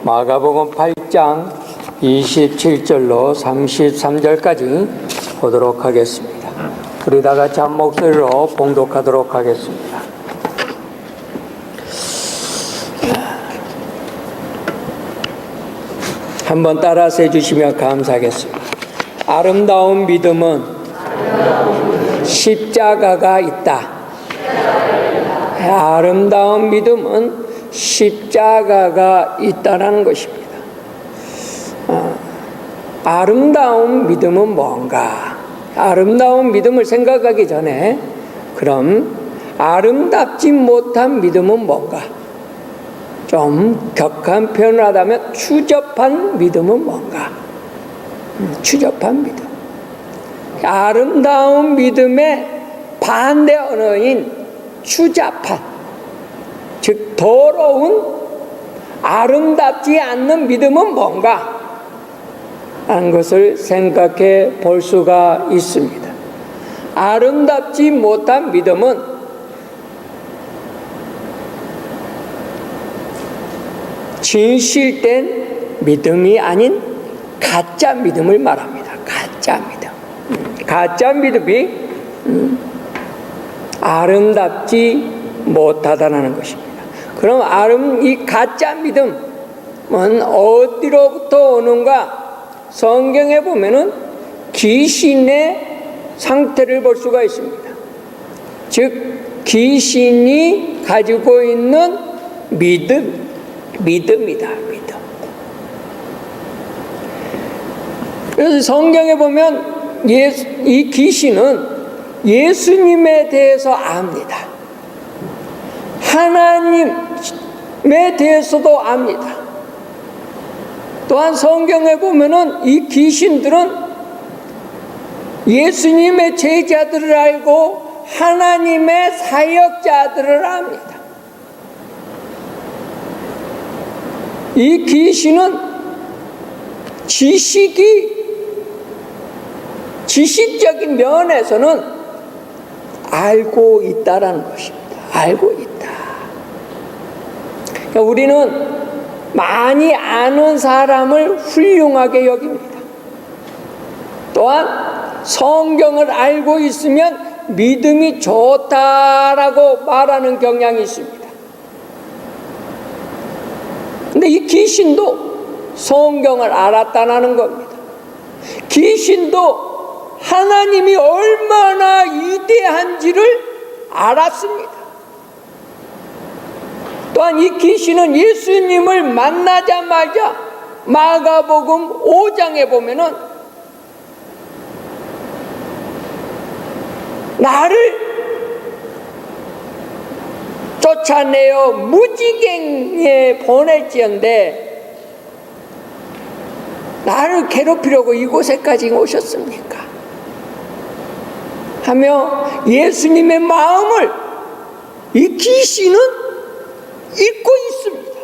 마가복음 8장 27절로 33절까지 보도록 하겠습니다. 우리 다 같이 한 목소리로 봉독하도록 하겠습니다. 한번 따라서 해주시면 감사하겠습니다. 아름다운 믿음은 십자가가 있다. 아름다운 믿음은 십자가가 있다는 것입니다. 아름다운 믿음은 뭔가? 아름다운 믿음을 생각하기 전에 그럼 아름답지 못한 믿음은 뭔가? 좀 격한 표현을 하자면 추접한 믿음은 뭔가? 추접한 믿음. 아름다운 믿음의 반대 언어인 추잡한, 즉 더러운 아름답지 않는 믿음은 뭔가 하는 것을 생각해 볼 수가 있습니다. 아름답지 못한 믿음은 진실된 믿음이 아닌 가짜 믿음을 말합니다. 가짜 믿음. 가짜 믿음이 아름답지 못하다는 것입니다. 그럼 이 가짜 믿음은 어디로부터 오는가? 성경에 보면은 귀신의 상태를 볼 수가 있습니다. 즉 귀신이 가지고 있는 믿음이다. 믿음. 그래서 성경에 보면 이 귀신은 예수님에 대해서 압니다. 하나님에 대해서도 압니다. 또한 성경에 보면은 이 귀신들은 예수님의 제자들을 알고 하나님의 사역자들을 압니다. 이 귀신은 지식적인 면에서는 알고 있다라는 것입니다. 알고 있다. 그러니까 우리는 많이 아는 사람을 훌륭하게 여깁니다. 또한 성경을 알고 있으면 믿음이 좋다라고 말하는 경향이 있습니다. 근데 이 귀신도 성경을 알았다는 겁니다. 귀신도 하나님이 얼마나 위대한지를 알았습니다. 또한 이 귀신은 예수님을 만나자마자 마가복음 5장에 보면은 나를 쫓아내어 무지갱에 보낼지언데 나를 괴롭히려고 이곳에까지 오셨습니까? 하며 예수님의 마음을 이 귀신은 읽고 있습니다.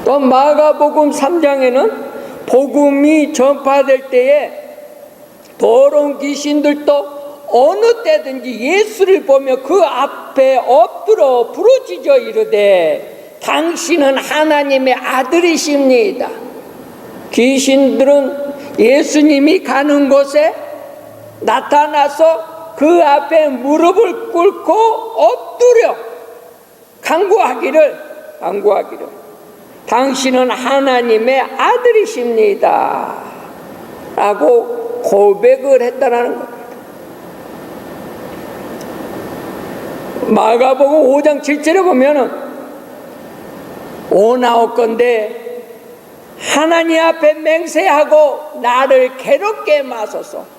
또 마가복음 3장에는 복음이 전파될 때에 더러운 귀신들도 어느 때든지 예수를 보며 그 앞에 엎드려 부르짖어 이르되 당신은 하나님의 아들이십니다. 귀신들은 예수님이 가는 곳에 나타나서 그 앞에 무릎을 꿇고 엎드려 간구하기를 당신은 하나님의 아들이십니다 라고 고백을 했다는 겁니다. 마가복음 5장 7절에 보면은 오나옵건대 하나님 앞에 맹세하고 나를 괴롭게 마소서.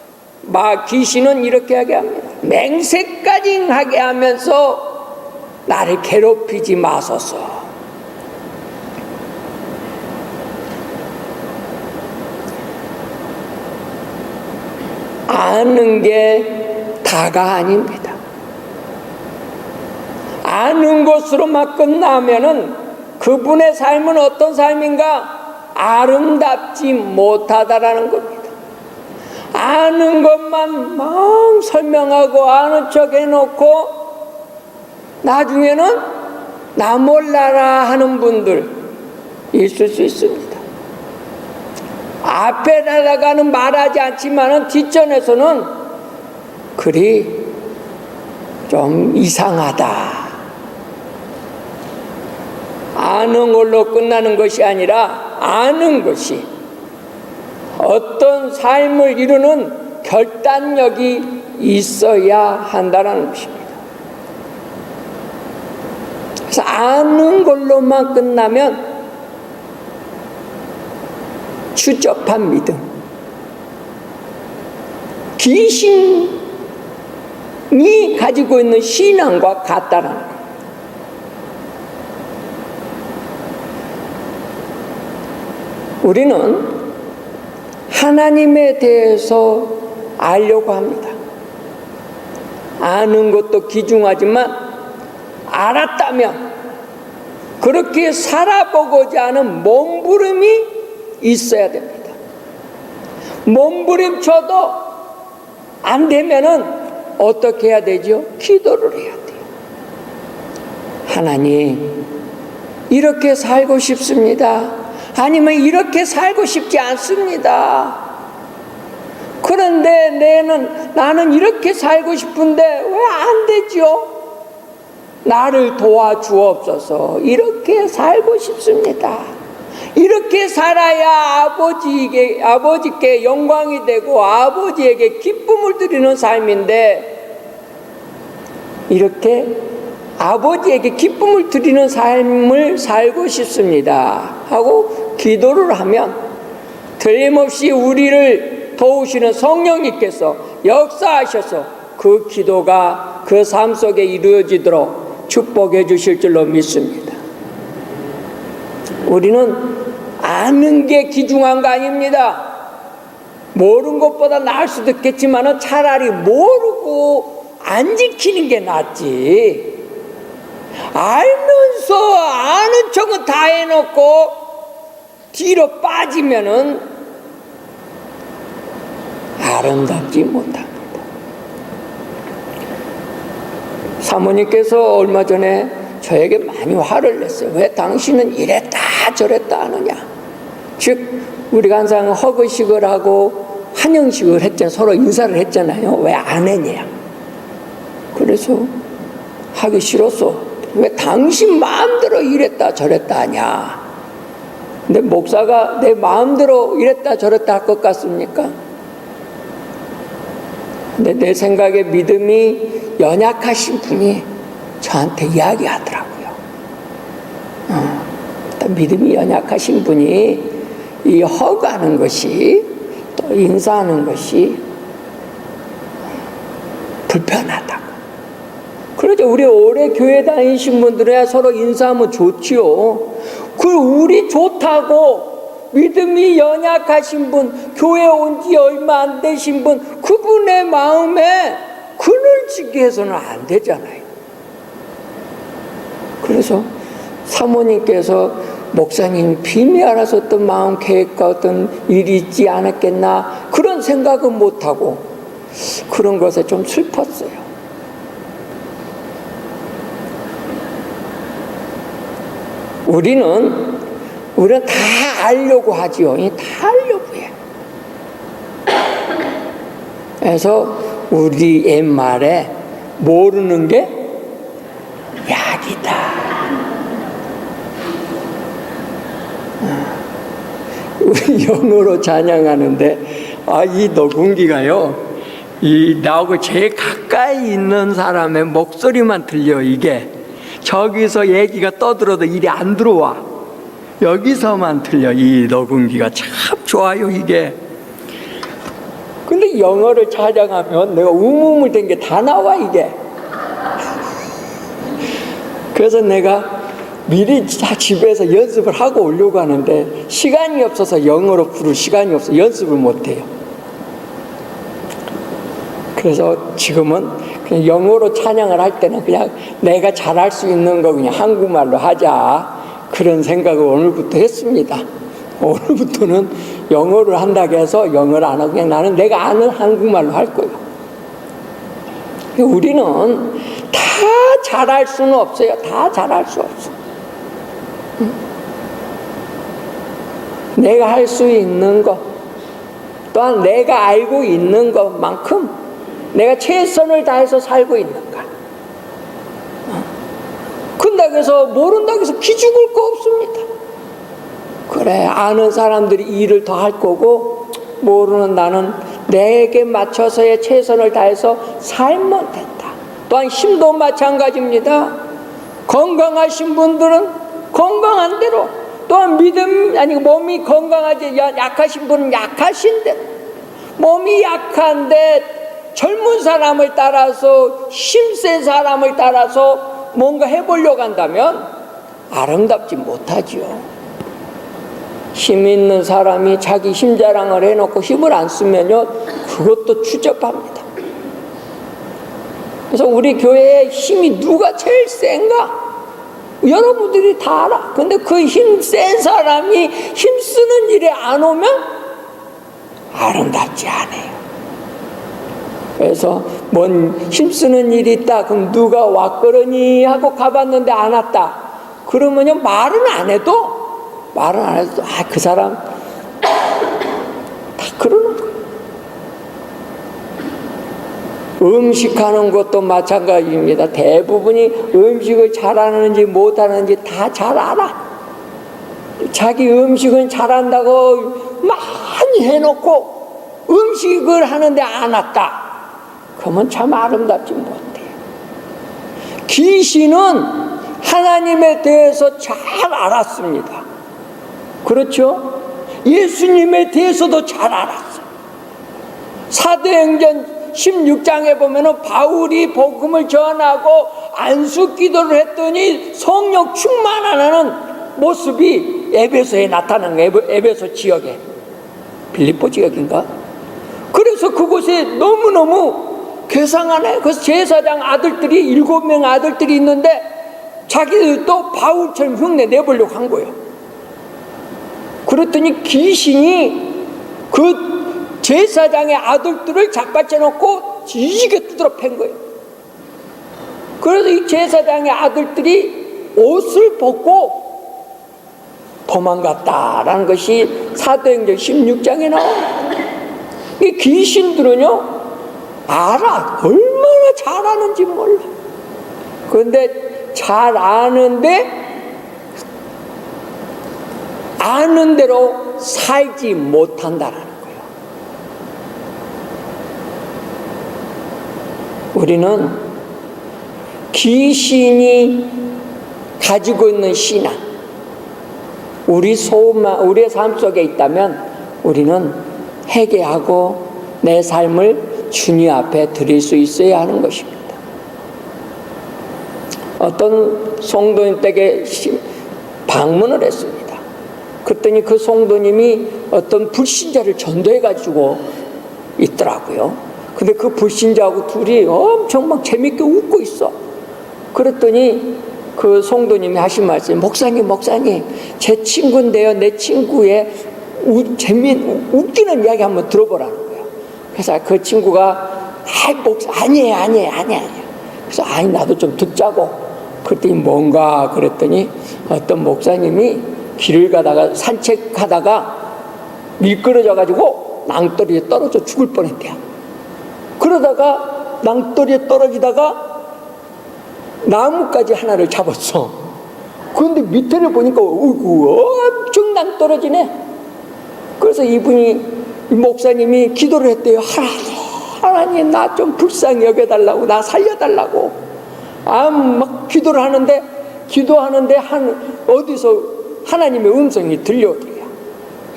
귀신은 이렇게 하게 합니다. 맹세까지 하게 하면서 나를 괴롭히지 마소서. 아는 게 다가 아닙니다. 아는 것으로만 끝나면은 그분의 삶은 어떤 삶인가? 아름답지 못하다라는 겁니다. 아는 것만 막 설명하고 아는 척 해놓고 나중에는 나 몰라라 하는 분들 있을 수 있습니다. 앞에 나가는 말하지 않지만은 뒷전에서는 그리 좀 이상하다. 아는 걸로 끝나는 것이 아니라 아는 것이 어떤 삶을 이루는 결단력이 있어야 한다는 것입니다. 그래서 아는 걸로만 끝나면 추접한 믿음, 귀신이 가지고 있는 신앙과 같다는 것. 우리는 하나님에 대해서 알려고 합니다. 아는 것도 귀중하지만 알았다면 그렇게 살아보고자 하는 몸부림이 있어야 됩니다. 몸부림쳐도 안 되면은 어떻게 해야 되죠? 기도를 해야 돼요. 하나님, 이렇게 살고 싶습니다. 아니면 이렇게 살고 싶지 않습니다. 그런데 나는 이렇게 살고 싶은데 왜 안 되죠? 나를 도와주옵소서. 이렇게 살고 싶습니다. 이렇게 살아야 아버지께 영광이 되고 아버지에게 기쁨을 드리는 삶인데, 이렇게 아버지에게 기쁨을 드리는 삶을 살고 싶습니다 하고 기도를 하면 틀림없이 우리를 도우시는 성령님께서 역사하셔서 그 기도가 그 삶 속에 이루어지도록 축복해 주실 줄로 믿습니다. 우리는 아는 게 귀중한 거 아닙니다. 모르는 것보다 나을 수도 있겠지만 차라리 모르고 안 지키는 게 낫지. 알면서 아는 척은 다 해놓고 뒤로 빠지면은 아름답지 못합니다. 사모님께서 얼마 전에 저에게 많이 화를 냈어요. 왜 당신은 이랬다 저랬다 하느냐. 즉 우리가 항상 허그식을 하고 환영식을 했잖아요. 서로 인사를 했잖아요. 왜 안 했냐. 그래서 하기 싫었어. 왜 당신 마음대로 이랬다 저랬다 하냐. 근데 목사가 내 마음대로 이랬다 저랬다 할 것 같습니까? 근데 내 생각에 믿음이 연약하신 분이 저한테 이야기하더라고요. 일단 믿음이 연약하신 분이 이 허가하는 것이 또 인사하는 것이 불편하다고. 그러죠. 우리 오래 교회 다니신 분들은 서로 인사하면 좋지요. 그 우리 좋다고 믿음이 연약하신 분, 교회 온 지 얼마 안 되신 분, 그분의 마음에 그늘지게 해서는 안 되잖아요. 그래서 사모님께서 목사님 비밀 알아서 어떤 마음 계획과 어떤 일이 있지 않았겠나 그런 생각은 못하고 그런 것에 좀 슬펐어요. 우리는 다 알려고 하지요. 다 알려고 해요. 그래서 우리 옛말에 모르는 게 약이다. 우리 영어로 찬양하는데 이 녹음기가요. 나하고 제일 가까이 있는 사람의 목소리만 들려. 이게 저기서 얘기가 떠들어도 일이 안 들어와. 여기서만 들려. 이 녹음기가 참 좋아요 이게. 근데 영어를 찬양하면 내가 우물우물 된 게 다 나와 이게. 그래서 내가 미리 집에서 연습을 하고 오려고 하는데 시간이 없어서 영어로 부를 시간이 없어 연습을 못해요. 그래서 지금은 그냥 영어로 찬양을 할 때는 그냥 내가 잘할 수 있는 거 그냥 한국말로 하자 그런 생각을 오늘부터 했습니다. 오늘부터는 영어를 한다고 해서 영어를 안 하고 그냥 나는 내가 아는 한국말로 할 거예요. 우리는 다 잘할 수는 없어요. 다 잘할 수 없어. 내가 할 수 있는 것, 또한 내가 알고 있는 것만큼 내가 최선을 다해서 살고 있는가. 근다고 해서 모른다고 해서 기죽을 거 없습니다. 그래, 아는 사람들이 일을 더 할 거고 모르는 나는 내게 맞춰서의 최선을 다해서 살면 된다. 또한 힘도 마찬가지입니다. 건강하신 분들은 건강한 대로, 또한 몸이 건강하지 약하신 분은 약하신 대로, 몸이 약한데 젊은 사람을 따라서 힘센 사람을 따라서 뭔가 해보려고 한다면 아름답지 못하지요. 힘 있는 사람이 자기 힘 자랑을 해놓고 힘을 안 쓰면요, 그것도 추접합니다. 그래서 우리 교회에 힘이 누가 제일 센가? 여러분들이 다 알아. 근데 그 힘 센 사람이 힘쓰는 일에 안 오면 아름답지 않아요. 그래서 뭔 힘쓰는 일이 있다, 그럼 누가 왔거러니 하고 가봤는데 안 왔다, 그러면요 말은 안 해도 그 사람 다 그러는 거예요. 음식하는 것도 마찬가지입니다. 대부분이 음식을 잘하는지 못하는지 다 잘 알아. 자기 음식은 잘한다고 많이 해놓고 음식을 하는데 안 왔다, 그러면 참 아름답지 못해요. 귀신은 하나님에 대해서 잘 알았습니다. 그렇죠? 예수님에 대해서도 잘 알았어요. 사도행전 16장에 보면은 바울이 복음을 전하고 안수 기도를 했더니 성령 충만하는 모습이 에베소에 나타나는 거예요. 에베소 지역에, 빌립보 지역인가? 그래서 그곳에 너무너무 괴상하네. 그래서 제사장 아들들이 7명 아들들이 있는데 자기들도 바울처럼 흉내 내보려고 한 거예요. 그랬더니 귀신이 그 제사장의 아들들을 잡아채 놓고 지지게 두드러 팬 거예요. 그래서 이 제사장의 아들들이 옷을 벗고 도망갔다라는 것이 사도행전 16장에 나옵니다. 이 귀신들은요 알아, 얼마나 잘하는지 몰라. 그런데 잘 아는데 아는 대로 살지 못한다라는 거예요. 우리는 귀신이 가지고 있는 신앙, 우리의 삶 속에 있다면 우리는 회개하고 내 삶을 주님 앞에 드릴 수 있어야 하는 것입니다. 어떤 성도님 댁에 방문을 했습니다. 그랬더니 그 성도님이 어떤 불신자를 전도해가지고 있더라고요. 근데 그 불신자하고 둘이 엄청 막 재밌게 웃고 있어. 그랬더니 그 성도님이 하신 말씀이, 목사님, 제 친구인데요, 내 친구의 웃기는 이야기 한번 들어보라는 거예요. 그래서 그 친구가 아니에요. 그래서 나도 좀 듣자고. 그랬더니 뭔가 그랬더니 어떤 목사님이 길을 가다가 산책하다가 미끄러져가지고 낭떠러지에 떨어져 죽을 뻔했대요. 그러다가 낭떠러지에 떨어지다가 나뭇가지 하나를 잡았어. 그런데 밑에를 보니까 엄청 낭떠러지네. 그래서 이 목사님이 기도를 했대요. 하나님 나 좀 불쌍히 여겨달라고, 나 살려달라고. 막 기도를 하는데 어디서 하나님의 음성이 들려오더래요.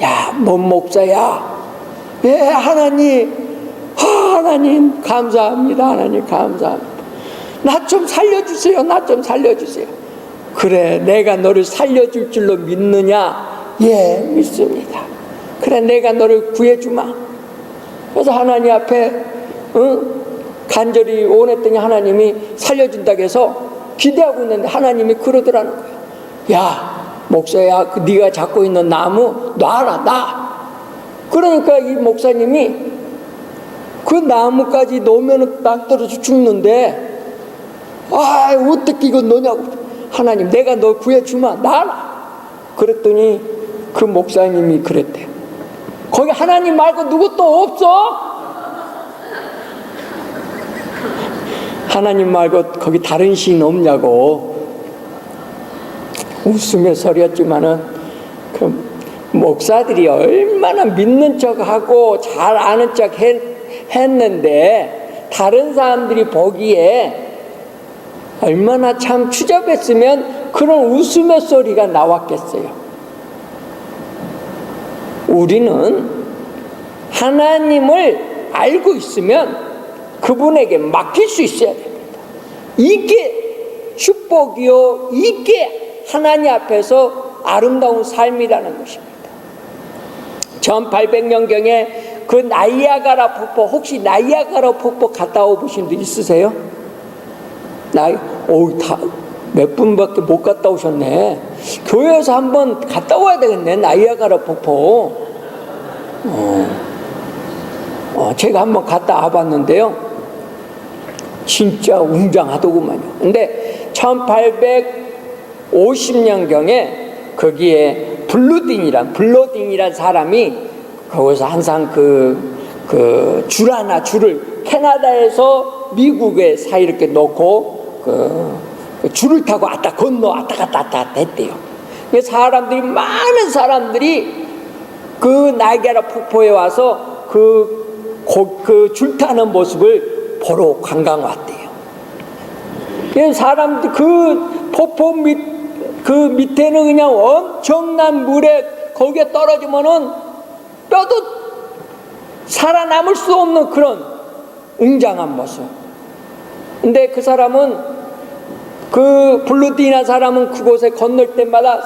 야, 뭔 목사야? 예, 하나님 감사합니다. 하나님 감사합니다. 나 좀 살려주세요. 그래, 내가 너를 살려줄 줄로 믿느냐? 예, 믿습니다. 그래, 내가 너를 구해주마. 그래서 하나님 앞에 간절히 원했더니 하나님이 살려준다고 해서 기대하고 있는데 하나님이 그러더라는 거예요. 야, 목사야, 네가 잡고 있는 나무 놔라. 그러니까 이 목사님이 그 나무까지 놓으면 땅 떨어져 죽는데 아, 어떻게 이거 너냐고. 하나님, 내가 너 구해주마, 나라. 그랬더니 그 목사님이 그랬대요. 거기 하나님 말고 누구 또 없어? 하나님 말고 거기 다른 신 없냐고. 웃으며 소리였지만은 그 목사들이 얼마나 믿는 척하고 잘 아는 척 했는데 다른 사람들이 보기에 얼마나 참 추잡했으면 그런 웃음의 소리가 나왔겠어요. 우리는 하나님을 알고 있으면 그분에게 맡길 수 있어야 됩니다. 이게 축복이요, 이게 하나님 앞에서 아름다운 삶이라는 것입니다. 1800년경에 그 나이아가라 폭포, 혹시 나이아가라 폭포 갔다 오신 분 있으세요? 몇 분밖에 못 갔다 오셨네. 교회에서 한번 갔다 와야 되겠네, 나이아가라 폭포. 제가 한번 갔다 와봤는데요, 진짜 웅장하더구만요. 근데 1850년경에 거기에 블로딩이란 사람이 거기서 항상 줄을 캐나다에서 미국에 이렇게 놓고 줄을 타고 왔다 갔다 했대요. 많은 사람들이 그 나이아가라 폭포에 와서 그 줄 타는 모습을 보러 관광 왔대요. 사람들 그 폭포 밑에는 그냥 엄청난 물에 거기에 떨어지면은 뼈도 살아남을 수 없는 그런 웅장한 모습. 근데 그 사람은, 그 블루디나 사람은 그곳에 건널 때마다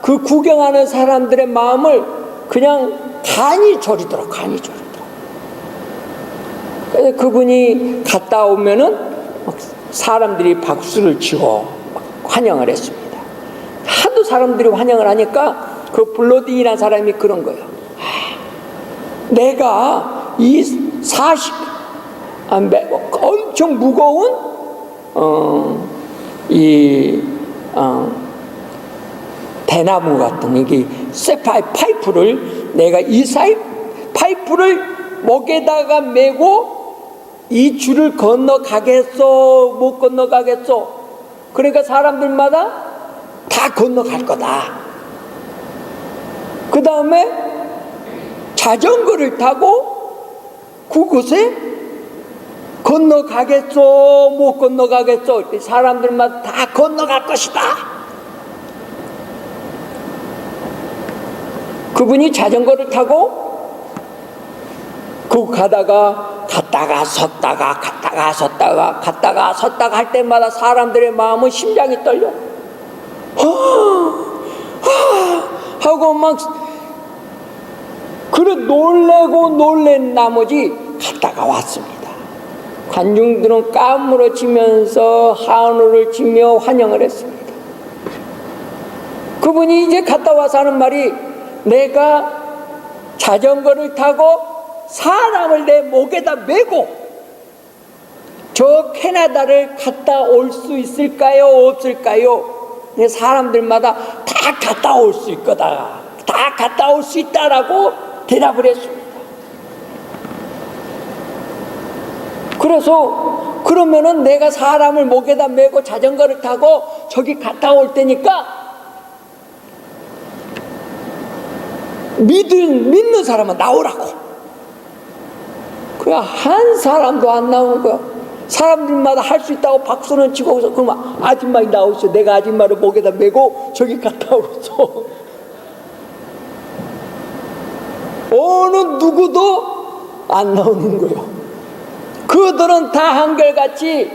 그 구경하는 사람들의 마음을 그냥 간이 저리도록. 그래서 그분이 갔다 오면은 사람들이 박수를 치고 환영을 했습니다. 하도 사람들이 환영을 하니까 그 블로딩이라는 사람이 그런 거예요. 내가 이 엄청 무거운 대나무 같은 이게 파이프를, 내가 이 파이프를 목에다가 메고 이 줄을 건너가겠어, 못 건너가겠어. 그러니까 사람들마다 다 건너갈 거다. 그 다음에 자전거를 타고 그곳에 건너가겠어, 못 건너가겠어. 사람들마다 다 건너갈 것이다. 그분이 자전거를 타고 갔다가 섰다가 할 때마다 사람들의 마음은 심장이 떨려. 하고 막 놀란 나머지 갔다가 왔습니다. 관중들은 까무러치면서 한우를 치며 환영을 했습니다. 그분이 이제 갔다 와서 하는 말이, 내가 자전거를 타고 사람을 내 목에다 메고 저 캐나다를 갔다 올 수 있을까요, 없을까요? 사람들마다 다 갔다 올 수 있거다, 다 갔다 올 수 있다라고 대답을 했습니다. 그래서 그러면은 내가 사람을 목에다 메고 자전거를 타고 저기 갔다 올 테니까 믿는 사람은 나오라고. 그냥 한 사람도 안 나오는 거야. 사람들마다 할 수 있다고 박수는 치고, 그러면 아줌마 나오시오. 내가 아줌마를 목에다 메고 저기 갔다 오소. 어느 누구도 안 나오는 거예요. 그들은 다 한결같이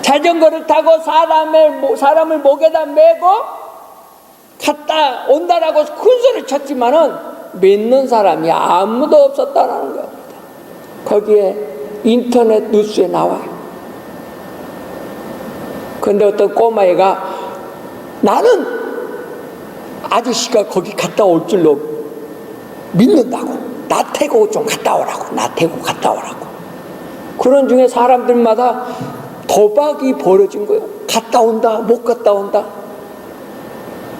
자전거를 타고 사람을 목에다 메고 갔다 온다라고 큰 소리를 쳤지만은 믿는 사람이 아무도 없었다는 겁니다. 거기에 인터넷 뉴스에 나와요. 그런데 어떤 꼬마애가, 나는 아저씨가 거기 갔다 올 줄로 믿는다고, 나 태고 좀 갔다 오라고, 그런 중에 사람들마다 도박이 벌어진 거예요. 갔다 온다, 못 갔다 온다.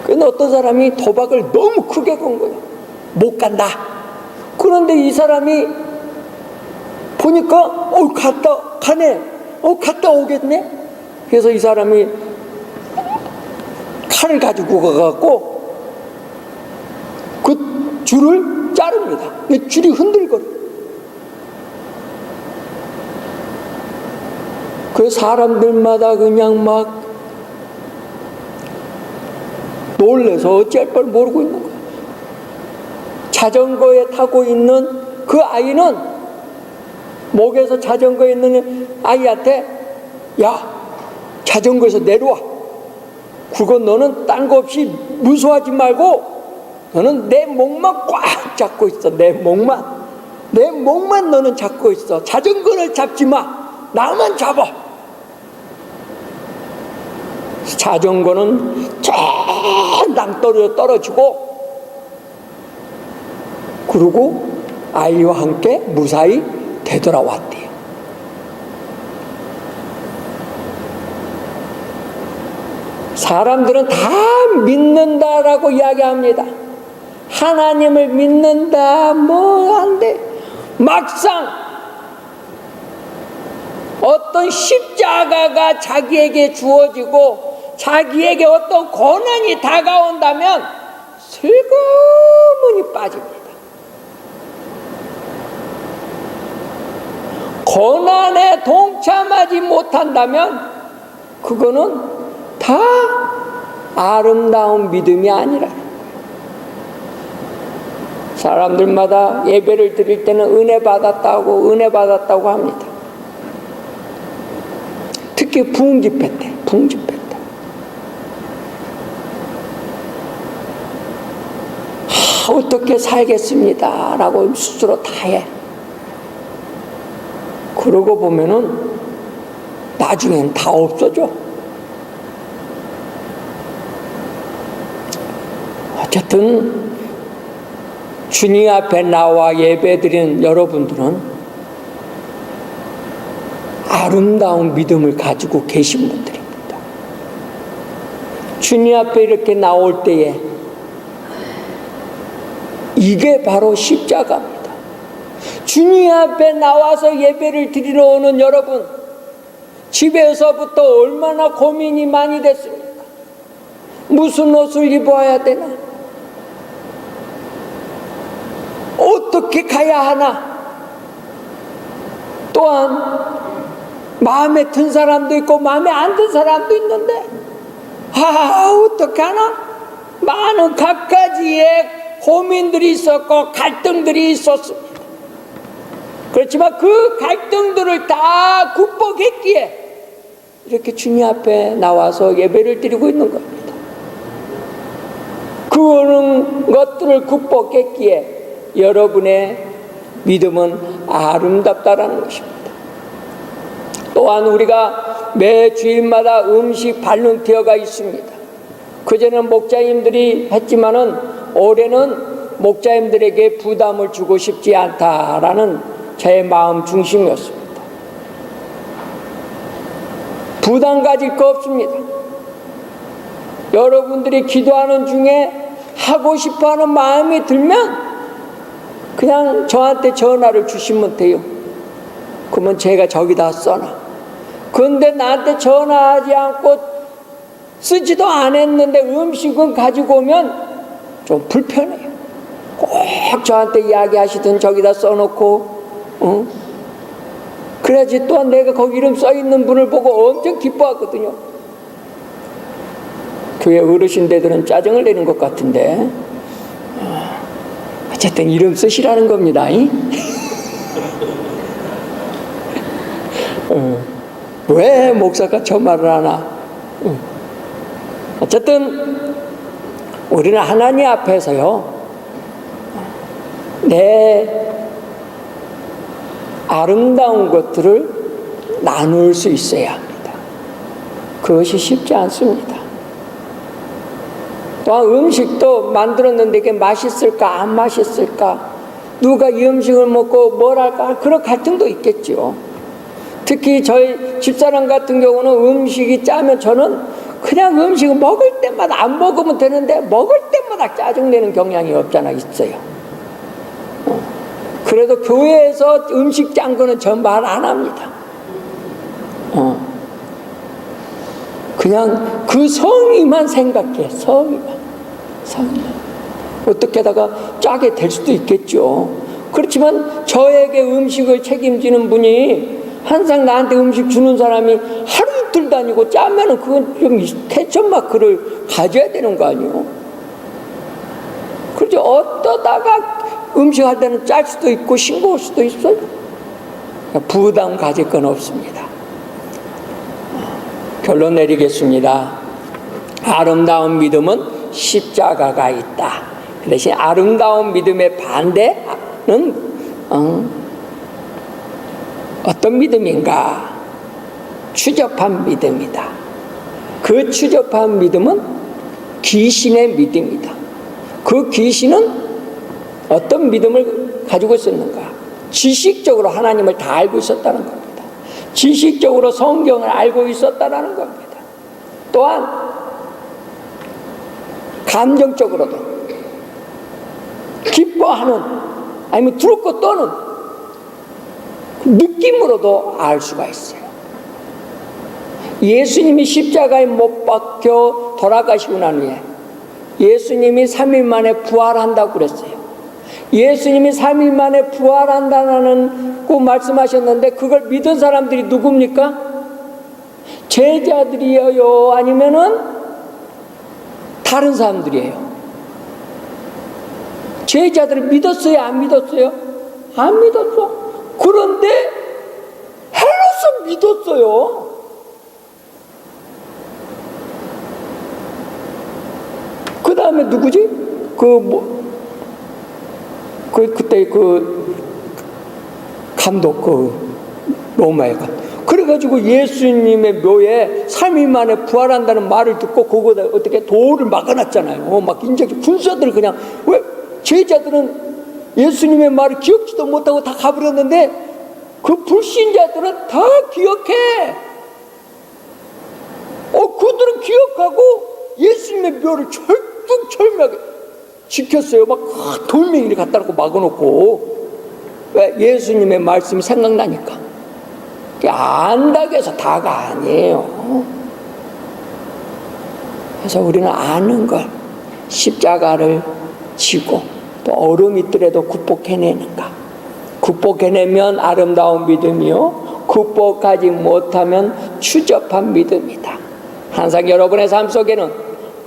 그런데 어떤 사람이 도박을 너무 크게 건 거예요. 못 간다. 그런데 이 사람이 보니까 가네. 갔다 오겠네. 그래서 이 사람이 칼을 가지고 가갖고 그 줄을 자릅니다. 줄이 흔들거려. 그 사람들마다 그냥 막 놀래서 어찌할 걸 모르고 있는 거야. 자전거에 타고 있는 그 아이는 목에서 자전거에 있는 아이한테 야, 자전거에서 내려와. 그건 너는 딴 거 없이 무서워하지 말고 너는 내 목만 꽉 잡고 있어. 내 목만 너는 잡고 있어. 자전거를 잡지 마. 나만 잡아. 자전거는 쫙 낭떠러지로 떨어지고 그러고 아이와 함께 무사히 되돌아왔대요. 사람들은 다 믿는다라고 이야기합니다. 하나님을 믿는다, 뭐 안 돼. 막상 어떤 십자가가 자기에게 주어지고 자기에게 어떤 고난이 다가온다면 슬그머니 빠집니다. 고난에 동참하지 못한다면 그거는 다 아름다운 믿음이 아니라. 사람들마다 예배를 드릴 때는 은혜 받았다고 합니다. 특히 부흥 집회 때. 어떻게 살겠습니다 라고 스스로 다 해. 그러고 보면은 나중엔 다 없어져. 어쨌든 주님 앞에 나와 예배드리는 여러분들은 아름다운 믿음을 가지고 계신 분들입니다. 주님 앞에 이렇게 나올 때에 이게 바로 십자가입니다. 주님 앞에 나와서 예배를 드리러 오는 여러분, 집에서부터 얼마나 고민이 많이 됐습니까? 무슨 옷을 입어야 되나? 어떻게 가야 하나? 또한 마음에 든 사람도 있고 마음에 안 든 사람도 있는데 어떻게 하나? 많은 갖가지의 고민들이 있었고 갈등들이 있었습니다. 그렇지만 그 갈등들을 다 극복했기에 이렇게 주님 앞에 나와서 예배를 드리고 있는 겁니다. 그런 것들을 극복했기에 여러분의 믿음은 아름답다라는 것입니다. 또한 우리가 매 주일마다 음식 발렌티어가 있습니다. 그전에는 목자님들이 했지만은 올해는 목자님들에게 부담을 주고 싶지 않다라는 제 마음 중심이었습니다. 부담 가질 거 없습니다. 여러분들이 기도하는 중에 하고 싶어하는 마음이 들면 그냥 저한테 전화를 주시면 돼요. 그러면 제가 저기다 써놔. 그런데 나한테 전화하지 않고 쓰지도 않았는데 음식은 가지고 오면 좀 불편해요. 꼭 저한테 이야기하시든 저기다 써놓고 그래야지 또한 내가 거기 이름 써있는 분을 보고 엄청 기뻐하거든요. 교회 어르신들은 짜증을 내는 것 같은데 어쨌든 이름 쓰시라는 겁니다. 왜 목사가 저 말을 하나? 어쨌든 우리는 하나님 앞에서요 내 아름다운 것들을 나눌 수 있어야 합니다. 그것이 쉽지 않습니다. 또한 음식도 만들었는데 이게 맛있을까 안 맛있을까, 누가 이 음식을 먹고 뭘 할까, 그런 갈등도 있겠죠. 특히 저희 집사람 같은 경우는 음식이 짜면 저는 그냥 음식을 먹을 때마다 안 먹으면 되는데 먹을 때마다 짜증내는 경향이 없잖아 있어요. 그래도 교회에서 음식 짠 거는 전 말 안 합니다. 그냥 그 성의만 생각해. 성의만. 어떻게다가 짜게 될 수도 있겠죠. 그렇지만 저에게 음식을 책임지는 분이 항상 나한테 음식 주는 사람이 하루 이틀 다니고 짜면은 그건 좀 케첩 마크를 가져야 되는 거 아니에요? 그렇죠. 어떠다가 음식할 때는 짤 수도 있고 싱거울 수도 있어요. 부담 가질 건 없습니다. 결론 내리겠습니다. 아름다운 믿음은 십자가가 있다. 그 대신 아름다운 믿음의 반대는 어떤 믿음인가? 추접한 믿음이다. 그 추접한 믿음은 귀신의 믿음이다. 그 귀신은 어떤 믿음을 가지고 있었는가? 지식적으로 하나님을 다 알고 있었다는 겁니다. 지식적으로 성경을 알고 있었다는 겁니다. 또한 감정적으로도 기뻐하는, 아니면 두렵고 떠는 느낌으로도 알 수가 있어요. 예수님이 십자가에 못 박혀 돌아가시고 난 후에 예수님이 3일 만에 부활한다고 그랬어요. 예수님이 3일 만에 부활한다는 고 말씀하셨는데 그걸 믿은 사람들이 누굽니까? 제자들이에요? 아니면은 다른 사람들이에요? 제자들은 믿었어요? 안 믿었어요? 안 믿었어. 그런데 헤롯은 믿었어요. 그 다음에 누구지? 그때 감독, 로마의 감독. 그래가지고 예수님의 묘에 3일 만에 부활한다는 말을 듣고 거기다 어떻게 돌을 막아놨잖아요. 막 인적이 군사들 그냥, 왜? 제자들은 예수님의 말을 기억지도 못하고 다 가버렸는데 그 불신자들은 다 기억해. 그들은 기억하고 예수님의 묘를 철두철미하게 지켰어요. 막 돌멩이를 갖다 놓고 막아놓고. 왜? 예수님의 말씀이 생각나니까. 안다고 해서 다가 아니에요. 그래서 우리는 아는 걸, 십자가를 지고 또 얼음이 있더라도 극복해내는가. 극복해내면 아름다운 믿음이요, 극복하지 못하면 추접한 믿음이다. 항상 여러분의 삶 속에는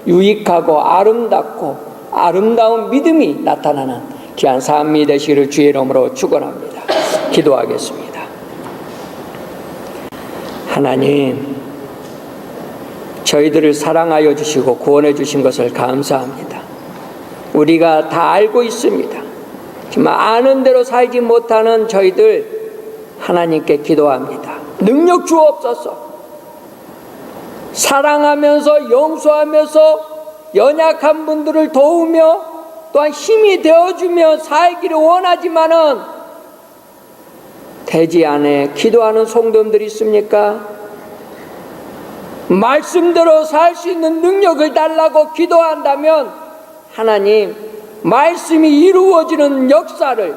유익하고 아름답고 아름다운 믿음이 나타나는 귀한 삶이 되시기를 주의 이름으로 축원합니다. 기도하겠습니다. 하나님, 저희들을 사랑하여 주시고 구원해 주신 것을 감사합니다. 우리가 다 알고 있습니다. 정말 아는 대로 살지 못하는 저희들 하나님께 기도합니다. 능력 주옵소서. 사랑하면서 용서하면서 연약한 분들을 도우며 또한 힘이 되어주며 살기를 원하지만은 되지 않아 기도하는 성도들이 있습니까? 말씀대로 살 수 있는 능력을 달라고 기도한다면 하나님, 말씀이 이루어지는 역사를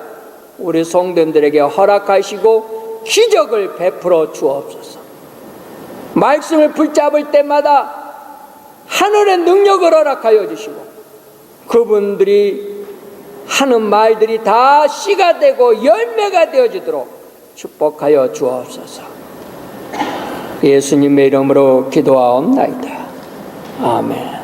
우리 성도들에게 허락하시고 기적을 베풀어 주옵소서. 말씀을 붙잡을 때마다 하늘의 능력을 허락하여 주시고 그분들이 하는 말들이 다 씨가 되고 열매가 되어지도록 축복하여 주옵소서. 예수님의 이름으로 기도하옵나이다. 아멘.